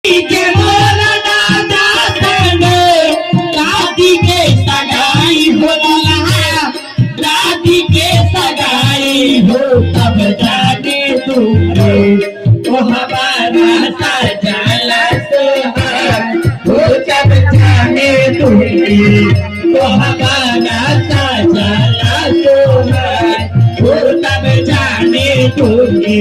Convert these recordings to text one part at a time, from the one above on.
के मोरा दादा संग दादी के सगाई होला, दादी के सगाई हो तब जाने दूरे ओ हमारा साजला सोहाग हो तब जाने दूरे ओ हमारा साजला सोहाग हो तब जाने दूरे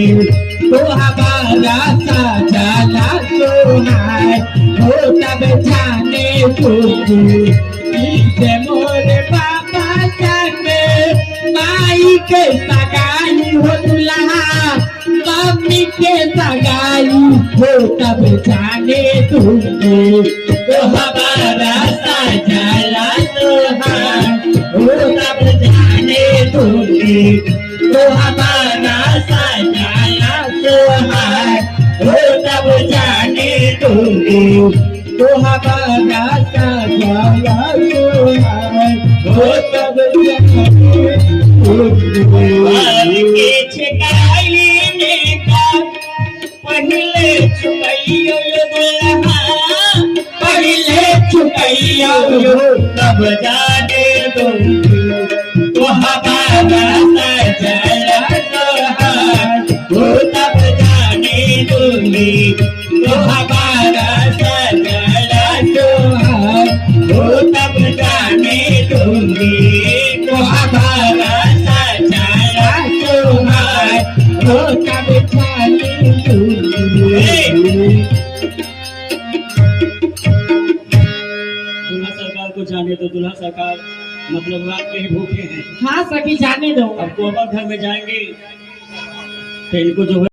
ओ हमारा साजला सोहाग हो तब जाने दूरे पीछे मोरे बाबा संग माई के सगाई हो दुल्हा, मम्मी के सगाई हो तब जाने दूंगे तो हमारा साजला सोहाग हो तब जाने दूंगे तो हमारा साजला सोहाग हो तब जाने दूंगे तो हमारा साजला सोहाग हो तब जाने दूंगे। छकाईने का पहले छुकैयो दुल्हा, पहले छुकैयो तब जाने दूंगे तो हमारा साजला सोहाग हो तब जाने दूंगे तो हमारा साजला सोहाग हो तब जाने दूंगे तो हमारा साजला सोहाग हो तब जाने दूंगे। दूल्हा सरकार को जाने दो। दूल्हा सरकार मतलब रात में ही भूखे हैं। हाँ सखी जाने दो। अब गोबर घर में जाएंगे तो इनको जो